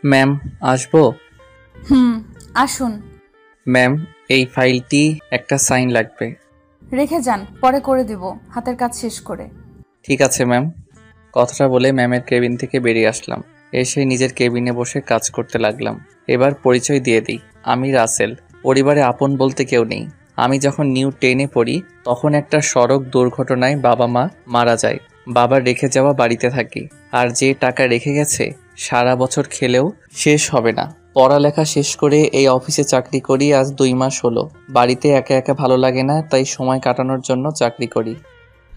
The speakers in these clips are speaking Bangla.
ম্যাম, আসবো? হুম, আসুন। ম্যাম, এই ফাইলটি একটা সাইন লাগবে। রেখে যান, পরে করে দিব, হাতের কাজ শেষ করে। ঠিক আছে ম্যাম। কথাটা বলে ম্যামের কেবিন থেকে বেরিয়ে আসলাম। এসে নিজের কেবিনে বসে কাজ করতে লাগলাম। এবার পরিচয় দিয়ে দিই, আমি রাসেল। পরিবারে আপন বলতে কেউ নেই। আমি যখন নিউ 10-এ পড়ি তখন একটা সড়ক দুর্ঘটনায় বাবা মা মারা যায়। বাবার রেখে যাওয়া বাড়িতে থাকি। আর যে টাকা রেখে গেছে সারা বছর খেলেও শেষ হবে না। পড়ালেখা শেষ করে এই অফিসে চাকরি করি আজ 2 মাস হলো। বাড়িতে একা একা ভালো লাগে না, তাই সময় কাটানোর জন্য চাকরি করি।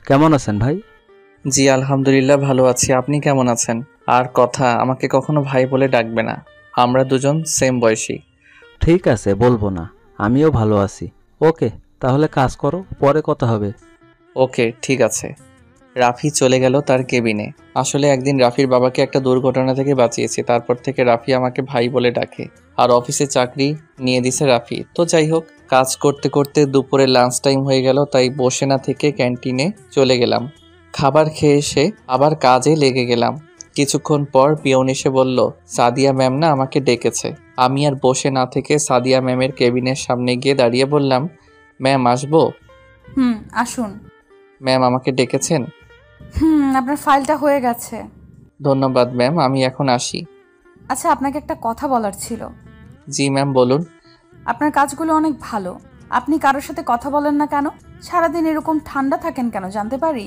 কেমন আছেন ভাই? জি আলহামদুলিল্লাহ ভালো আছি। আপনি কেমন আছেন? আর কথা, আমাকে কখনো ভাই বলে ডাকবে না। আমরা দুজন সেম বয়সী। ঠিক আছে, বলবো না। আমিও ভালো আছি। ওকে, তাহলে কাজ করো, পরে কথা হবে। ওকে ঠিক আছে। রাফি চলে গেল তার কেবিনে। আসলে একদিন রাফির বাবাকে একটা দুর্ঘটনা থেকে বাঁচিয়েছি, তারপর থেকে রাফি আমাকে ভাই বলে ডাকে। আর অফিসে চাকরি নিয়ে দিছে রাফি। তো যাই হোক, কাজ করতে করতে দুপুরে লাঞ্চ টাইম হয়ে গেল, তাই বসে না থেকে ক্যান্টিনে চলে গেলাম। খাবার খেয়ে এসে আবার কাজে লেগে গেলাম। কিছুক্ষণ পর পিয়ন এসে বলল, সাদিয়া ম্যাম না আমাকে ডেকেছে। আমি আর বসে না থেকে সাদিয়া ম্যামের কেবিনের সামনে গিয়ে দাঁড়িয়ে বললাম, ম্যাম আসবো? হুম, আসুন। ম্যাম আমাকে ডেকেছেন? আপনার ফাইলটা হয়ে গেছে। ধন্যবাদ ম্যাম, আমি এখন আসি। আচ্ছা, আপনাকে একটা কথা বলার ছিল। জি ম্যাম বলুন। আপনার কাজগুলো অনেক ভালো। আপনি কারোর সাথে কথা বলেন না কেন? সারাদিন এরকম ঠান্ডা থাকেন কেন, জানতে পারি?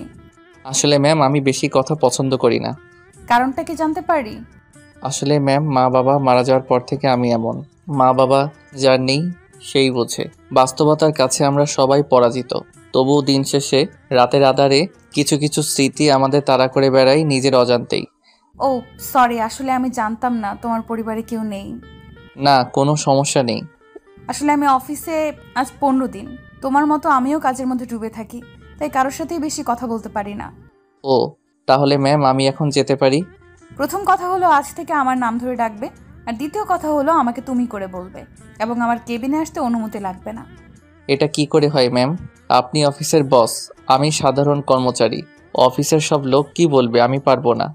আসলে ম্যাম আমি বেশি কথা পছন্দ করি না। কারণটা কি জানতে পারি? আসলে ম্যাম মা বাবা মারা যাওয়ার পর থেকে আমি এমন। মা বাবা যার নেই সেই বোঝে। বাস্তবতার কাছে আমরা সবাই পরাজিত। তবুও দিন শেষে রাতের আধারে কিছু কিছু স্মৃতি আমাদের তাড়া করে বেড়াই নিজের অজান্তেই। ও, সরি, আসলে আমি জানতাম না তোমার পরিবারে কেউ নেই। না, কোনো সমস্যা নেই। আসলে আমি অফিসে আজ 15 দিন। তোমার মতো আমিও কাজের মধ্যে ডুবে থাকি, তাই কারোর সাথেই বেশি কথা বলতে পারি না। ও, তাহলে ম্যাম আমি এখন যেতে পারি? প্রথম কথা হলো আজ থেকে আমার নাম ধরে ডাকবে। আর দ্বিতীয় কথা হলো আমাকে তুমি করে বলবে, এবং আমার কেবিনে আসতে অনুমতি লাগবে না। এটা কি করে হয় ম্যাম? আপনি অফিসের বস, আমি সাধারণ কর্মচারী। অফিসের সব লোক কি বলবে, আমি পারবো না।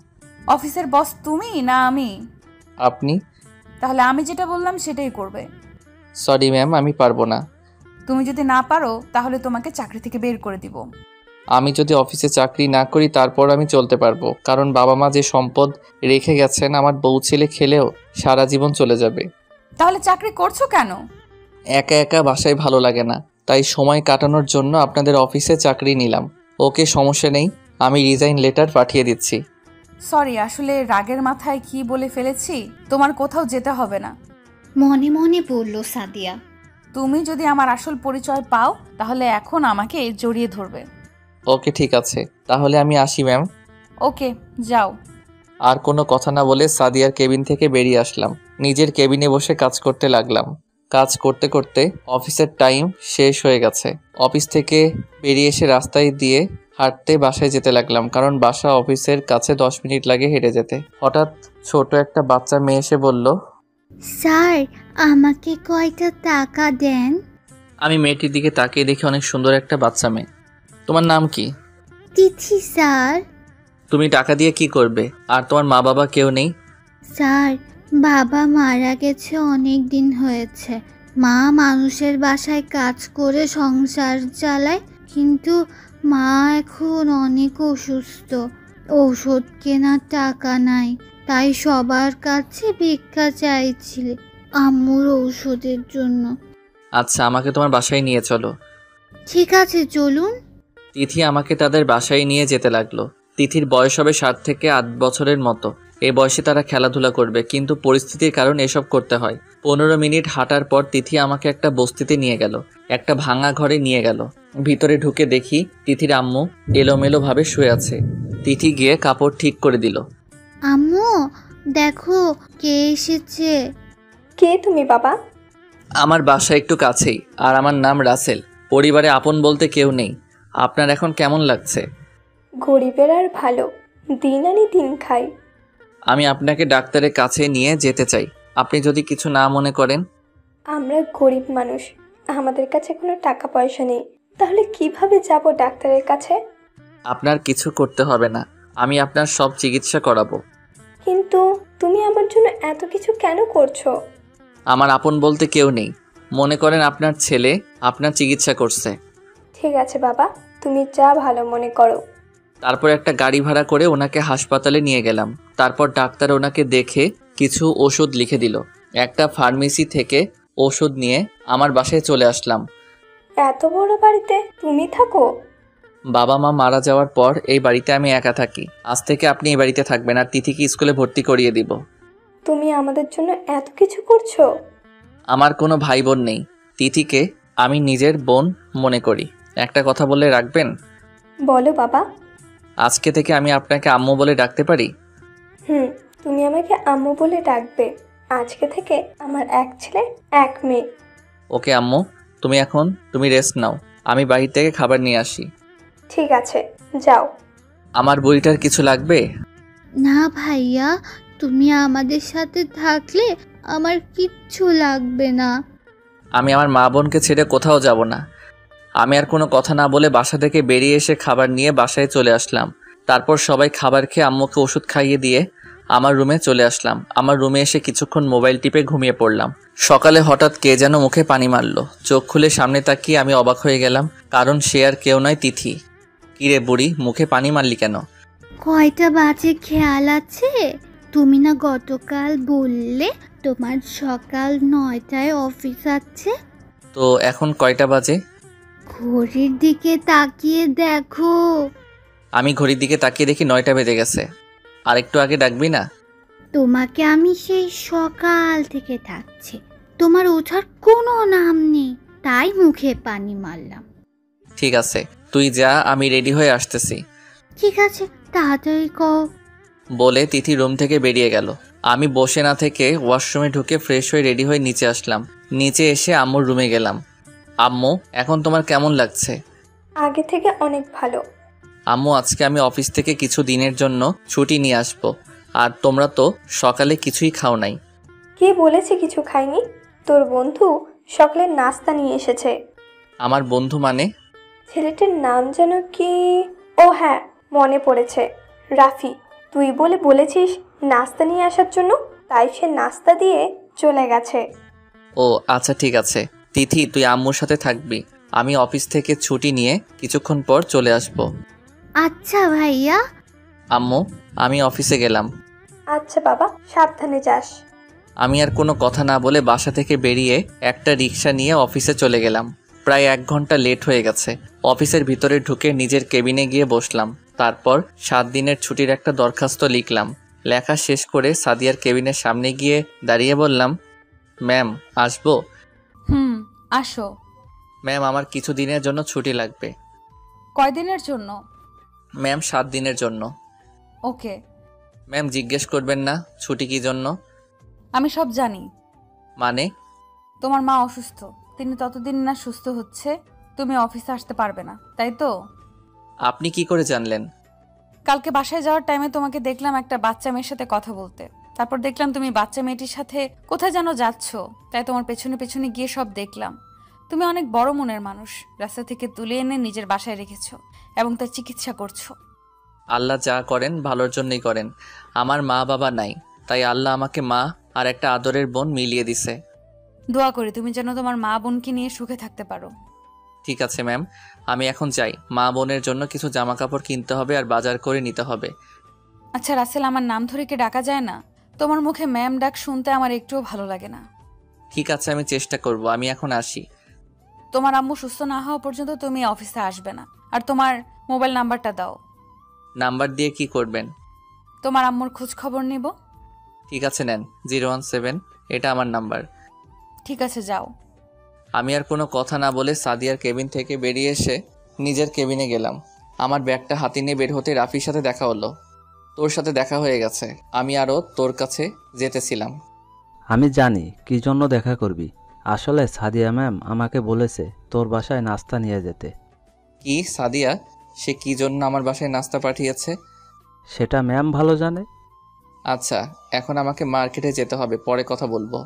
অফিসের বস তুমি না আমি? আপনি। তাহলে আমি যেটা বললাম সেটাই করবে। সরি ম্যাম, আমি পারবো না। তুমি যদি না পারো তাহলে তোমাকে চাকরি থেকে বের করে দিব। আমি যদি অফিসে চাকরি না করি তারপর আমি চলতে পারবো, কারণ বাবা মা যে সম্পদ রেখে গেছেন আমার বউ ছেলে খেলেও সারা জীবন চলে যাবে। তাহলে চাকরি করছো কেন? একা একা বাসায় ভালো লাগে না, তাই সময় কাটানোর জন্য আপনাদের অফিসে চাকরি নিলাম। ওকে, সমস্যা নেই, আমি রিজাইন লেটার পাঠিয়ে দিচ্ছি। সরি, আসলে রাগের মাথায় কি বলে ফেলেছি। তোমার কোথাও যেতে হবে না। মনে মনে বলল সাদিয়া। তুমি যদি আমার আসল পরিচয় পাও তাহলে এখন আমাকে জড়িয়ে ধরবে। ওকে ঠিক আছে, তাহলে আমি আসি ম্যাম। ওকে, যাও। আর কোনো কথা না বলে সাদিয়ার কেবিন থেকে বেরিয়ে আসলাম। নিজের কেবিনে বসে কাজ করতে লাগলাম। কাজ করতে করতে অফিসের টাইম শেষ হয়ে গেছে। অফিস থেকে বেরিয়ে এসে রাস্তায় দিয়ে হাঁটতে বাসায় যেতে লাগলাম, কারণ বাসা অফিসের কাছে 10 মিনিট লাগে হেঁটে যেতে। হঠাৎ ছোট একটা বাচ্চা মেয়ে এসে বলল, স্যার, আমাকে কয়টা টাকা দেন? আমি মেয়েটির দিকে তাকিয়ে দেখি অনেক সুন্দর একটা বাচ্চা মেয়ে। তোমার নাম কি? তিথি স্যার। তুমি টাকা দিয়ে কি করবে? আর তোমার মা বাবা কেউ নেই? স্যার, বাবা মারা গেছে অনেক দিন হয়েছে। মা মানুষের বাসায় কাজ করে সংসার চালায়, কিন্তু মা এখন অনেক অসুস্থ। ঔষধ কেনার টাকা নাই, তাই সবার কাছে ভিক্ষা চাইছিল আম্মুর ঔষধের জন্য। আচ্ছা, আমাকে তোমার বাসায় নিয়ে চলো। ঠিক আছে, চলুন। তিথি আমাকে তাদের বাসায় নিয়ে যেতে লাগলো। তিথির বয়স হবে 7 থেকে 8 বছরের মতো। এই বয়সে তারা খেলাধুলা করবে, কিন্তু পরিস্থিতির কারণে এসব করতে হয়। 15 মিনিট হাঁটার পর তিথি আমাকে একটা বস্তিতে নিয়ে গেল। একটা ভাঙা ঘরে নিয়ে গেল। ভিতরে ঢুকে দেখি তিথির আম্মু এলোমেলোভাবে শুয়ে আছে। তিথি গিয়ে কাপড় ঠিক করে দিল। আম্মু, দেখো কে এসেছে। কে তুমি বাবা? আমার বাসা একটু কাছেই, আর আমার নাম রাসেল। পরিবারে আপন বলতে কেউ নেই। আপনার এখন কেমন লাগছে? গরিবের আর ভালো, দিন আনি দিন খাই। আমি আপনাকে ডাক্তারের কাছে নিয়ে যেতে চাই, আপনি যদি কিছু না মনে করেন। আমরা গরিব মানুষ, আমাদের কাছে কোনো টাকা পয়সা নেই, তাহলে কিভাবে যাব ডাক্তারের কাছে? আপনার কিছু করতে হবে না, আমি আপনার সব চিকিৎসা করাবো। কিন্তু তুমি আমার জন্য এত কিছু কেন করছো? আমার আপন বলতে কেউ নেই। মনে করেন আপনার ছেলে আপনার চিকিৎসা করছে। ঠিক আছে বাবা, তুমি যা ভালো মনে করো। তারপর একটা গাড়ি ভাড়া করে ওনাকে হাসপাতালে নিয়ে গেলাম। তারপর ডাক্তার ওনাকে দেখে কিছু ওষুধ লিখে দিল। একটা ফার্মেসি থেকে ওষুধ নিয়ে আমার বাসায় চলে আসলাম। এত বড় বাড়িতে তুমি থাকো? বাবা মা মারা যাওয়ার পর এই বাড়িতে আমি একা থাকি। আজ থেকে আপনি এই বাড়িতে থাকবেন আর তিথিকে স্কুলে ভর্তি করিয়ে দিব। তুমি আমাদের জন্য এত কিছু করছো? আমার কোনো ভাই বোন নেই। তিথিকে আমি নিজের বোন মনে করি। একটা কথা বলে রাখবেন? বলো বাবা। আজকে থেকে আমি আপনাকে আম্মু বলে ডাকতে পারি? তুমি আমাকে আম্মু বলে ডাকবে। আজকে থেকে আমার এক ছেলে এক মেয়ে। ওকে আম্মু, তুমি রেস্ট নাও। আমি বাড়ি থেকে খাবার নিয়ে আসি। ঠিক আছে, যাও। আমার বুড়িটার কিছু লাগবে? না ভাইয়া, তুমি আমাদের সাথে থাকলে আমার কিচ্ছু লাগবে না। আমি আমার মা বোনকে ছেড়ে কোথাও যাব না। আমি আর কোনো কথা না বলে বাসা থেকে বেরিয়ে এসে খাবার নিয়ে বাসায় চলে আসলাম। তারপর সবাই খাবার খেয়ে আম্মুকে ওষুধ খাইয়ে দিয়ে আমার রুমে চলে আসলাম। আমার রুমে এসে কিছুক্ষণ মোবাইল টিপে ঘুমিয়ে পড়লাম। সকালে হঠাৎ কে যেন মুখে পানি মারলো। চোখ খুলে সামনে তাকিয়ে আমি অবাক হয়ে গেলাম, কারণ সে আর কেউ নয়, তিথি। কিরে বুড়ি, মুখে পানি মারলি কেন? কয়টা বাজে খেয়াল আছে? তুমি না গতকাল বললে তোমার সকাল 9টায় অফিস আছে? তো এখন কয়টা বাজে? ঘড়ির দিকে তাকিয়ে দেখো। আমি ঘড়ির দিকে তাকিয়ে দেখি 9টা বেজে গেছে। আর একটু আগে ডাকবি না? তোমাকে আমি সেই সকাল থেকে থাকছি, তোমার ওঠার কোনো নাম নেই, তাই মুখে পানি মারলাম। ঠিক আছে, তুই যা, আমি রেডি হয়ে আসতেছি। ঠিক আছে, তাড়াতাড়ি কও। বলে তিথি রুম থেকে বেরিয়ে গেল। আমি বসে না থেকে ওয়াশরুমে ঢুকে ফ্রেশ হয়ে রেডি হয়ে নিচে আসলাম। নিচে এসে আম্মুর রুমে গেলাম। আম্মু, এখন তোমার কেমন লাগছে? আগে থেকে অনেক ভালো। আম্মু, আজকে আমি অফিস থেকে কিছু দিনের জন্য ছুটি নিয়ে আসবো। আর তোমরা তো সকালে কিছুই খাও নাই। কে বলেছে কিছু খাইনি? তোর বন্ধু সকালে নাস্তা নিয়ে এসেছে। আমার বন্ধু মানে? ছেলেটার নাম যেন কি? ও হ্যাঁ, মনে পড়েছে, রাফি। তুই বলেছিস নাস্তা নিয়ে আসার জন্য, তাই সে নাস্তা দিয়ে চলে গেছে। ও আচ্ছা, ঠিক আছে। তিথি, তুই আম্মুর সাথে থাকবি। আমি অফিস থেকে ছুটি নিয়ে কিছুক্ষণ পর চলে আসব। আচ্ছা ভাইয়া। আম্মু, আমি অফিসে গেলাম। আচ্ছা বাবা, সাবধানে যাস। আমি আর কোনো কথা না বলে বাসা থেকে বেরিয়ে একটা রিক্সা নিয়ে অফিসে চলে গেলাম। প্রায় 1 ঘন্টা লেট হয়ে গেছে। অফিসের ভিতরে ঢুকে নিজের কেবিনে গিয়ে বসলাম। তারপর 7 দিনের ছুটির একটা দরখাস্ত লিখলাম। লেখা শেষ করে সাদিয়ার কেবিনের সামনে গিয়ে দাঁড়িয়ে বললাম, ম্যাম, আসবো? আসো। ম্যাম, আমার কিছু দিনের জন্য ছুটি লাগবে। কয়দিনের জন্য? ম্যাম, 7 দিনের জন্য। ওকে। ম্যাম, জিজ্ঞেস করবেন না ছুটি কী জন্য? আমি সব জানি। মানে? তোমার মা অসুস্থ, তিনি ততদিন না সুস্থ হচ্ছে তুমি অফিসে আসতে পারবে না, তাই তো? আপনি কি করে জানলেন? কালকে বাসায় যাওয়ার টাইমে তোমাকে দেখলাম একটা বাচ্চা মেয়ের সাথে কথা বলতে। তারপর দেখলাম তুমি বাচ্চা মেয়েটির সাথে কোথায় যেন যাচ্ছ, তাই তোমার পেছনে পেছনে গিয়ে সব দেখলাম। তুমি অনেক বড় মনের মানুষ, রাস্তা থেকে তুলে এনে নিজের বাসায় রেখেছো এবং তার চিকিৎসা করছো। আল্লাহ যা করেন ভালোর জন্যই করেন। আমার মা বাবা নাই, তাই আল্লাহ আমাকে মা আর একটা আদরের বোন মিলিয়ে দিছে। দোয়া করি তুমি যেন তোমার মা বোনকে নিয়ে সুখে থাকতে পারো। ঠিক আছে ম্যাম, আমি এখন যাই। মা বোনের জন্য কিছু জামা কাপড় কিনতে হবে আর বাজার করে নিতে হবে। আচ্ছা রাসেল, আমার নাম ধরে কি ডাকা যায় না? তোমার মুখে ম্যাম ডাক শুনতে আমার একটুও ভালো লাগে না। ঠিক আছে, আমি চেষ্টা করব। আমি এখন আসি। তোমার আম্মু সুস্থ না হওয়া পর্যন্ত তুমি অফিসে আসবে না। আর তোমার মোবাইল নাম্বারটা দাও। নাম্বার দিয়ে কি করবেন? তোমার আম্মুর খোঁজ খবর নিব। ঠিক আছে, নেন। 017, এটা আমার নাম্বার। ঠিক আছে, যাও। আমি আর কোনো কথা না বলে সাদিয়ার কেবিন থেকে বেরিয়ে এসে নিজের কেবিনে গেলাম। আমার ব্যাগটা হাতে নিয়ে বের হতে রাফির সাথে দেখা হলো। তোর সাথে দেখা হয়ে গেছে, আমি আরও তোর কাছে যেতেছিলাম। আমি জানি কি জন্য দেখা করবি। আসলে সাদিয়া ম্যাম আমাকে বলেছে তোর বাসায় নাস্তা নিয়ে যেতে। কি সাদিয়া? সে কি জন্য আমার বাসায় নাস্তা পাঠিয়েছে? সেটা ম্যাম ভালো জানে। আচ্ছা, এখন আমাকে মার্কেটে যেতে হবে, পরে কথা বলবো।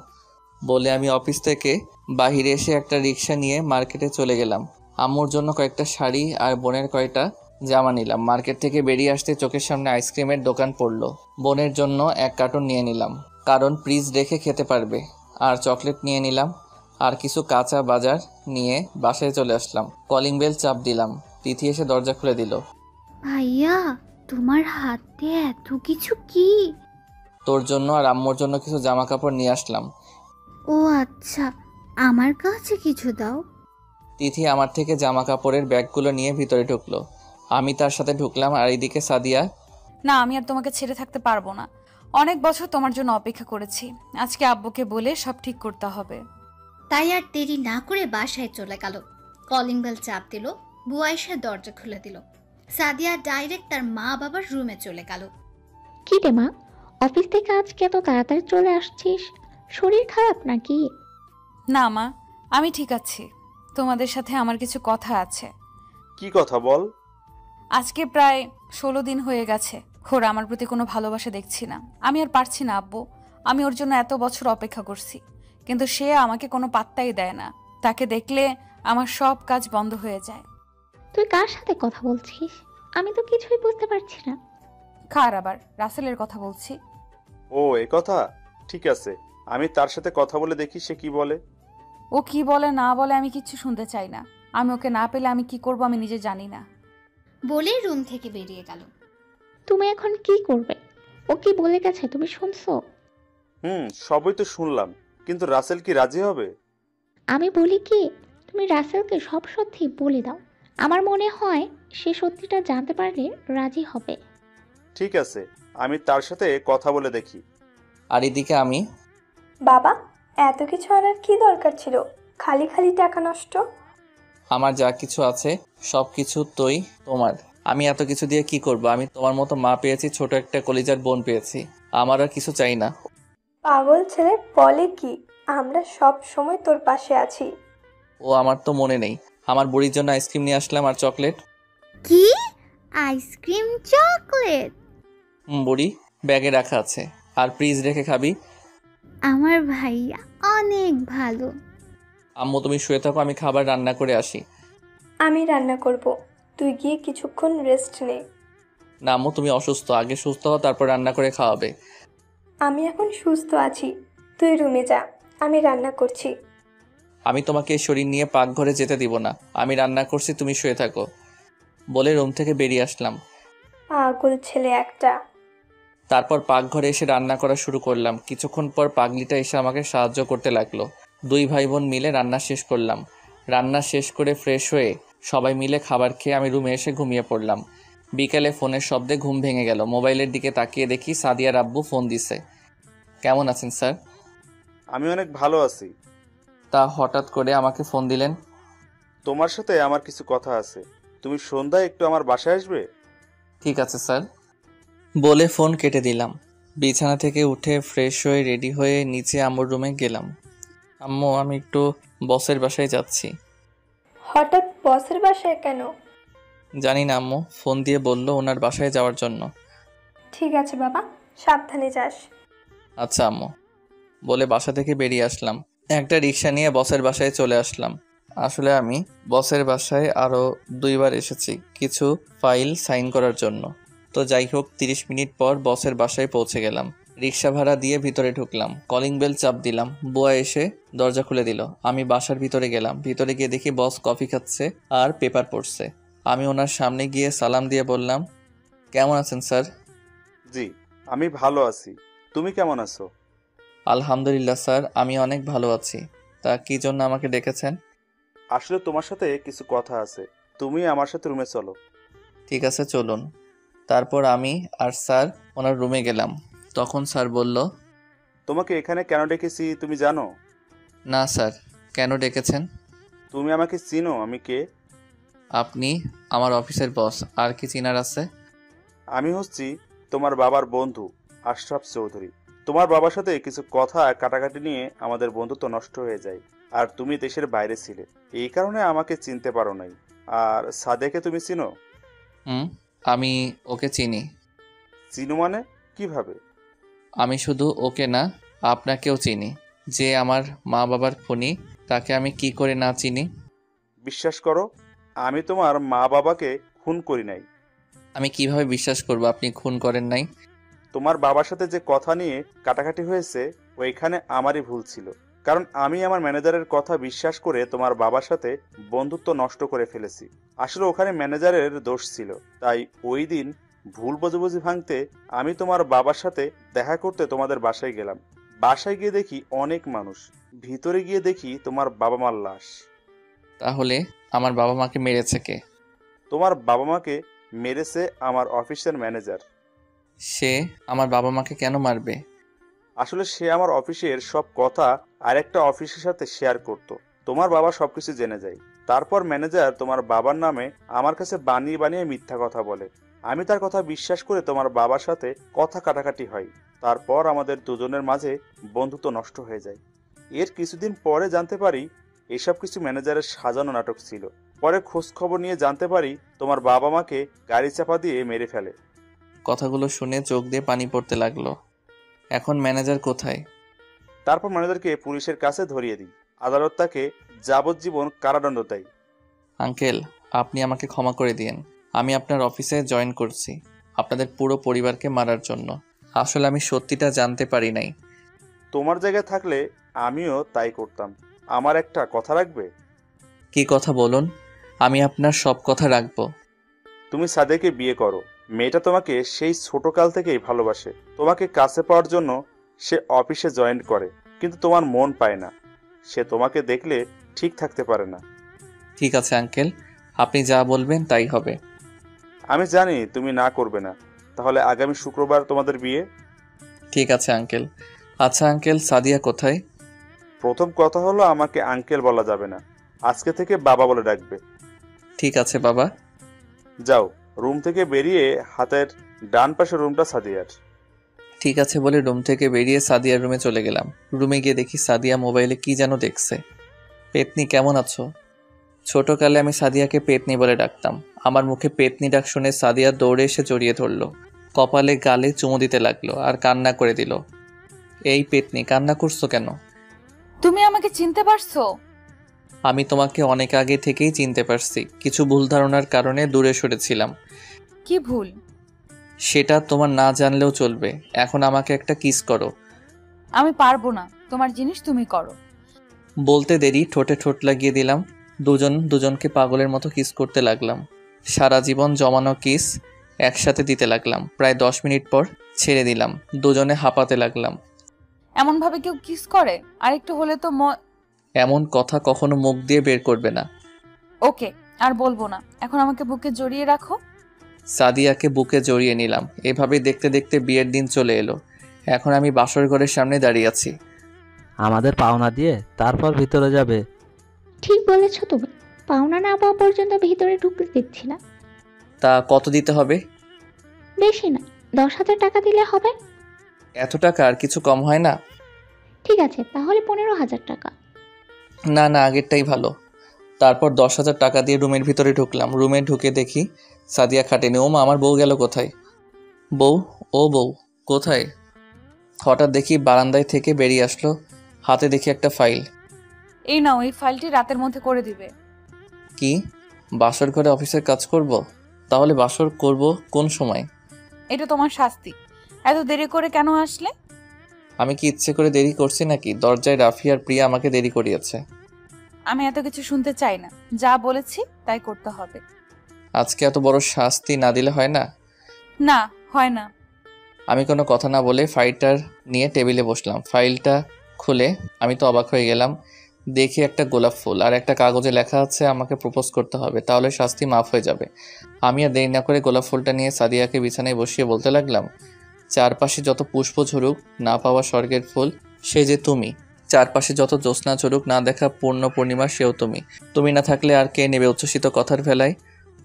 বলে আমি অফিস থেকে বাহিরে এসে একটা রিক্সা নিয়ে মার্কেটে চলে গেলাম। আম্মুর জন্য কয়েকটা শাড়ি আর বোনের কয়টা জামা নিলাম। মার্কেট থেকে বেরিয়ে আসতে চোখের সামনে আইসক্রিমের দোকান পড়লো। বোনের জন্য এক কার্টন নিয়ে নিলাম, কারণ ফ্রিজ রেখে খেতে পারবে। আর চকলেট নিয়ে নিলাম, আর কিছু কাঁচা বাজার নিয়ে বাসায় চলে আসলাম। কলিং বেল চাপ দিলাম, তিথি এসে দরজা খুলে দিল। ভাইয়া, তোমার হাতে এত কিছু কি? তোর জন্য আর আম্মুর জন্য কিছু জামা কাপড় নিয়ে আসলাম। ও আচ্ছা, আমার কাছে কিছু দাও। তিথি আমার থেকে জামা কাপড়ের ব্যাগগুলো নিয়ে ভিতরে ঢুকলো। আমি তার সাথে ঢুকলাম, আর এইদিকে সাদিয়া। না, আমি আর তোমাকে ছেড়ে থাকতে পারবো না। অনেক বছর তোমার জন্য অপেক্ষা করেছি। আজকে আব্বুকে বলে সব ঠিক করতে হবে। তাই আর দেরি না করে বাসায় চলে গেল। কলিং বেল চাপ দিল, বুয়া এসে দরজা খুলে দিল। সাদিয়া ডাইরেক্ট তার মা বাবার রুমে চলে গেল। কি রে মা, অফিস থেকে আজকে এত তাড়াতাড়ি চলে আসছিস? শরীর খারাপ নাকি? না মা, আমি ঠিক আছি। তোমাদের সাথে আমার কিছু কথা আছে। কি কথা বল? আজকে প্রায় 16 দিন হয়ে গেছে ওর আমার প্রতি কোনো ভালোবাসা দেখছি না। আমি আর পারছি না আব্বু। আমি ওর জন্য এত বছর অপেক্ষা করছি, কিন্তু সে আমাকে কোনো পাত্তাই দেয় না। তাকে দেখলে আমার সব কাজ বন্ধ হয়ে যায়। তুই কার সাথে কথা বলছিস? আমি তো কিছুই বুঝতে পারছি না। কার? আবার রাসেলের কথা বলছি। ও এ কথা, ঠিক আছে, আমি তার সাথে কথা বলে দেখি সে কি বলে। ও কি বলে না বলে আমি কিচ্ছু শুনতে চাই না। আমি ওকে না পেলে আমি কি করব আমি নিজে জানি না। বলে রুম থেকে বেরিয়ে গেল। তুমি এখন কি করবে? ও কি বলে গেছে তুমি শুনছো? সবই তো শুনলাম, কিন্তু রাসেল কি রাজি হবে? আমি বলি কি, তুমি রাসেলকে সব সত্যি বলে দাও। আমার মনে হয় সে সত্যিটা জানতে পারলে রাজি হবে। ঠিক আছে, আমি তার সাথে কথা বলে দেখি। আর এদিকে আমি। বাবা, এত কিছু আনার কি দরকার ছিল? খালি খালি টাকা নষ্ট। আমার যা কিছু আছে সব কিছু তোই তোমার। আমি এত কিছু দিয়ে কি করব? আমি তোমার মতো মা পেয়েছি, ছোট একটা কলিজার বোন পেয়েছি। আমার আর কিছু চাই না। পাগল ছেলে বলে কি? আমরা সব সময় তোর পাশে আছি। ও আমার তো মনে নেই। আমার বুড়ির জন্য আইসক্রিম নিয়ে আসলাম, আর চকলেট। কি? Ice cream, chocolate? বুড়ি, ব্যাগে রাখা আছে। আর ফ্রিজ রেখে খাবি। আমার ভাইয়া অনেক ভালো। আম্মু তুমি শুয়ে থাকো, আমি খাবার রান্না করে আসি। আমি রান্না করব, তুই গিয়ে কিছুক্ষণ রেস্ট নে। না আম্মু, তুমি অসুস্থ, আগে সুস্থ হও, তারপর রান্না করে খাওয়াবে। আমি এখন সুস্থ আছি, তুই রুমে যা, আমি রান্না করছি। আমি তোমাকে এই শরীর নিয়ে পাকঘরে যেতে দিব না। আমি রান্না করছি, তুমি শুয়ে থাকো বলে রুম থেকে বেরিয়ে আসলাম। পাগল ছেলে একটা। তারপর পাকঘরে এসে রান্না করা শুরু করলাম। কিছুক্ষণ পর পাগলিটা এসে আমাকে সাহায্য করতে লাগলো। দুই ভাই বোন মিলে রান্না শেষ করলাম। রান্না শেষ করে ফ্রেশ হয়ে সবাই মিলে খাবার খেয়ে আমি রুমে এসে ঘুমিয়ে পড়লাম। বিকেলে ফোনের শব্দে ঘুম ভেঙে গেল। মোবাইলের দিকে তাকিয়ে দেখি সাদিয়ার আব্বু ফোন দিছে। কেমন আছেন স্যার? আমি অনেক ভালো আছি। তা হঠাৎ করে আমাকে ফোন দিলেন? তোমার সাথে আমার কিছু কথা আছে। তুমি সন্ধ্যায় একটু আমার বাসায় আসবে? ঠিক আছে স্যার বলে ফোন কেটে দিলাম। বিছানা থেকে উঠে ফ্রেশ হয়ে রেডি হয়ে নিচে আম্মুর রুমে গেলাম। আম্মু, আমি একটু বসের বাসায় যাচ্ছি। হঠাৎ বসের বাসায় কেন? জানি না আম্মু, ফোন দিয়ে বললো ওনার বাসায় যাওয়ার জন্য। ঠিক আছে বাবা, সাবধানে যাস। আচ্ছা আম্মু বলে বাসা থেকে বেরিয়ে আসলাম। একটা রিক্সা নিয়ে বসের বাসায় চলে আসলাম। আসলে আমি বসের বাসায় আরও 2 বার এসেছি কিছু ফাইল সাইন করার জন্য। তো যাই হোক, 30 মিনিট পর বসের বাসায় পৌঁছে গেলাম। রিক্সা ভাড়া দিয়ে ভিতরে ঢুকলাম। কলিং বেল চাপ দিলাম, বুয়া এসে দরজা খুলে দিল। আমি বাসার ভিতরে গেলাম। ভিতরে গিয়ে দেখি বস কফি খাচ্ছে আর পেপার পড়ছে। আমি ওনার সামনে গিয়ে সালাম দিয়ে বললাম, কেমন আছেন স্যার? জি, আমি ভালো আছি। তুমি কেমন আছো? আলহামদুলিল্লাহ স্যার, আমি অনেক ভালো আছি। তা কি জন্য আমাকে ডেকেছেন? আসলে তোমার সাথে কিছু কথা আছে। তুমি আমার সাথে রুমে চলো। ঠিক আছে চলুন। তারপর আমি আর স্যার ওনার রুমে গেলাম। তখন স্যার বলল, তোমাকে এখানে কেন ডেকেছি তুমি জানো? না স্যার, কেন ডেকেছেন? তুমি আমাকে চিনো আমি কে? আপনি আমার অফিসের বস, আর কি চিনার আছে? আমি হচ্ছি তোমার বাবার বন্ধু আশরাফ চৌধুরী। তোমার বাবার সাথে কিছু কথা কাটাকাটি নিয়ে আমাদের বন্ধুত্ব নষ্ট হয়ে যায়। আর তুমি দেশের বাইরে ছিলে, এই কারণে আমাকে চিনতে পারো নাই। আর সাদেকে তুমি চিনো? আমি ওকে চিনি। চিনো মানে কিভাবে? আমি শুধু ওকে না, আপনাকেও চিনি। যে আমার মা বাবার খুনি, তাকে আমি কি করে না চিনি? বিশ্বাস করো, আমি তোমার মা বাবাকে খুন করি নাই। আমি কিভাবে বিশ্বাস করব আপনি খুন করেন নাই? তোমার বাবার সাথে যে কথা নিয়ে কাটাকাটি হয়েছে ওইখানে আমারই ভুল ছিল, কারণ আমি আমার ম্যানেজারের কথা বিশ্বাস করে তোমার বাবার সাথে বন্ধুত্ব নষ্ট করে ফেলেছি। আসলে ওখানে ম্যানেজারের দোষ ছিল, তাই ওই দিন ভুল বোঝাবুঝি ভাঙতে আমি তোমার বাবার সাথে দেখা করতে তোমাদের বাসায় গেলাম। বাসায় গিয়ে দেখি অনেক মানুষ, ভিতরে গিয়ে দেখি তোমার বাবা মার লাশ। তাহলে আমার বাবা মাকে মেরেছে কে? তোমার বাবা মাকে মেরেছে আমার অফিসের ম্যানেজার। সে আমার বাবা মাকে কেন মারবে? আসলে সে আমার অফিসের সব কথা আরেকটা অফিসের সাথে শেয়ার করত। তোমার বাবা সবকিছু জেনে যায়। তারপর ম্যানেজার তোমার বাবার নামে আমার কাছে বানিয়ে বানিয়ে মিথ্যা কথা বলে। আমি তার কথা বিশ্বাস করে তোমার বাবার সাথে কথা কাটাকাটি হয়। তারপর আমাদের দুজনের মাঝে বন্ধুত্ব নষ্ট হয়ে যায়। এর কিছুদিন পরে জানতে পারি এসব কিছু ম্যানেজারের সাজানো নাটক ছিল। পরে খোঁজ খবর নিয়ে জানতে পারি তোমার বাবা মাকে গাড়ি চাপা দিয়ে মেরে ফেলে। কথাগুলো শুনে চোখ দিয়ে পানি পড়তে লাগলো। এখন ম্যানেজার কোথায়? তারপর ম্যানেজারকে পুলিশের কাছে ধরিয়ে দিই। আদালত তাকে যাবজ্জীবন কারাদণ্ড দেয়। আঙ্কেল, আপনি আমাকে ক্ষমা করে দিয়েন। আমি আপনার অফিসে জয়েন করছি আপনাদের পুরো পরিবারকে মারার জন্য। আসলে আমি সত্যিটা জানতে পারি নাই। তোমার জায়গায় থাকলে আমিও তাই করতাম। আমার একটা কথা রাখবে? কি কথা বলুন, আমি আপনার সব কথা রাখবো। তুমি সাদিয়াকে বিয়ে করো। মেয়েটা তোমাকে সেই ছোটকাল থেকেই ভালোবাসে। তোমাকে কাছে পাওয়ার জন্য সে অফিসে জয়েন করে, কিন্তু তোমার মন পায় না। সে তোমাকে দেখলে ঠিক থাকতে পারে না। ঠিক আছে আঙ্কেল, আপনি যা বলবেন তাই হবে। আমি জানি তুমি না করবে না। তাহলে আগামী শুক্রবার তোমাদের বিয়ে। ঠিক আছে আঙ্কেল। আচ্ছা আঙ্কেল, সাদিয়া কোথায়? প্রথম কথা হলো আমাকে আঙ্কেল বলা যাবে না। আজকে থেকে বাবা বলে ডাকবে। ঠিক আছে বাবা। যাও, রুম থেকে বেরিয়ে হাতের ডান পাশে রুমটা সাদিয়ার। ঠিক আছে বলে রুম থেকে বেরিয়ে সাদিয়ার রুমে চলে গেলাম। রুমে গিয়ে দেখি সাদিয়া মোবাইলে কি যেন দেখছে। পেতনি কেমন আছো? ছোটকালে আমি সাদিয়াকে পেতনি বলে ডাকতাম। আমার মুখে পেতনি ডাক শুনে সাদিয়া দৌড়ে এসে জড়িয়ে ধরলো, কপালে গালে চুমু দিতে লাগলো আর কান্না করে দিল। এই পেতনি, কান্না করছো কেন? তুমি আমাকে চিনতে পারছো? আমি তোমাকে অনেক আগে থেকেই চিনতে পারছি। কিছু ভুল ধারণার কারণে দূরে সরেছিলাম। কি ভুল? সেটা তোমার না জানলেও চলবে। এখন আমাকে একটা কিস করো। আমি পারবো না, তোমার জিনিস তুমি করো। বলতে দেরি ঠোঁটে ঠোঁট লাগিয়ে দিলাম। দুজন দুজনকে পাগলের মতো কিস করতে লাগলাম। সারা জীবন জমানো কিস একসাথে দিতে লাগলাম। প্রায় 10 মিনিট পর ছেড়ে দিলাম। দুজনে হাঁপাতে লাগলাম। এমন ভাবে কেউ কিস করে? আরেকটু হলে তো এমন কথা কখনো মুখ দিয়ে বের করবে না। ওকে, আর বলবো না। এখন আমাকে বুকে জড়িয়ে রাখো। সাদিয়াকে বুকে জড়িয়ে নিলাম। এভাবে দেখতে দেখতে বিয়ের দিন চলে এলো। এখন আমি বাসর ঘরের সামনে দাঁড়িয়ে আছি। আমাদের পাওনা দিয়ে তারপর ভিতরে যাবে। ঠিক বলেছ তুমি, পাওনা না পাওয়া পর্যন্ত ভিতরে ঢুকতে দিচ্ছি না। তা কত দিতে হবে? বেশি না, 10,000 টাকা দিলে হবে। এত টাকা আর কিছু কম হয় না? ঠিক আছে, তাহলে 15,000 টাকা। না না, আগেরটাই ভালো। তারপর 10,000 টাকা দিয়ে রুমের ভিতরে ঢুকলাম। রুমে ঢুকে দেখি সাদিয়া খাটেনি। ওমা, আমার বউ গেল কোথায়? বউ, ও বউ কোথায়? হঠাৎ দেখি বারান্দায় থেকে বেরিয়ে আসলো। হাতে দেখি একটা ফাইল। এই নাও, এই ফাইলটি রাতের মধ্যে করে দিবে। কি, বাসর ঘরে অফিসের কাজ করব? তাহলে বাসর করব কোন সময়? এটা তোমার শাস্তি। এত দেরি করে কেন আসলে? আমি কি ইচ্ছে করে দেরি করছি নাকি? দরজায় রাফি আর প্রিয়া আমাকে দেরি করিয়েছে। আমি এত কিছু শুনতে চাই না, যা বলেছি তাই করতে হবে। আজকে এত বড় শাস্তি না দিলে হয় না? না, হয় না। আমি কোনো কথা না বলে ফাইলটা নিয়ে টেবিলে বসলাম। ফাইলটা খুলে আমি তো অবাক হয়ে গেলাম। দেখি একটা গোলাপ ফুল আর একটা কাগজে লেখা আছে আমাকে প্রপোজ করতে হবে, তাহলে শাস্তি মাফ হয়ে যাবে। আমি আর দেরি না করে গোলাপ ফুলটা নিয়ে সাদিয়াকে বিছানায় বসিয়ে বলতে লাগলাম, চারপাশে যত পুষ্প ঝরুক, না পাওয়া স্বর্গের ফুল সে যে তুমি। চারপাশে যত জ্যোৎস্না ঝরুক, না দেখা পূর্ণ পূর্ণিমা সেও তুমি। তুমি না থাকলে আর কে নেবে উচ্ছ্বসিত কথার ভেলায়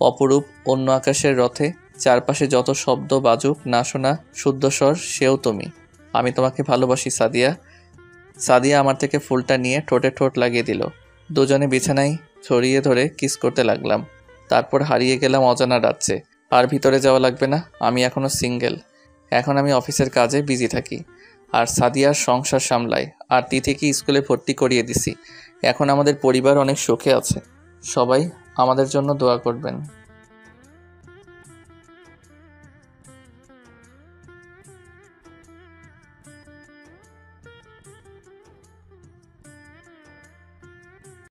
অপরূপ অন্য আকাশের রথে। চারপাশে যত শব্দ বাজুক, না শোনা শুদ্ধ স্বর সেও তুমি। আমি তোমাকে ভালোবাসি সাদিয়া। সাদিয়া আমার থেকে ফুলটা নিয়ে ঠোঁটে ঠোঁট লাগিয়ে দিল। দুজনে বিছানায় ছড়িয়ে ধরে কিস করতে লাগলাম। তারপর হারিয়ে গেলাম অজানা রাজ্যে। আর ভিতরে যাওয়া লাগবে না, আমি এখনও সিঙ্গেল। এখন আমি অফিসের কাজে বিজি থাকি আর সাদিয়ার সংসার সামলাই। আর তিথিকে স্কুলে ভর্তি করিয়ে দিছি। এখন আমাদের পরিবার অনেক সুখে আছে। সবাই আমাদের জন্য দোয়া করবেন।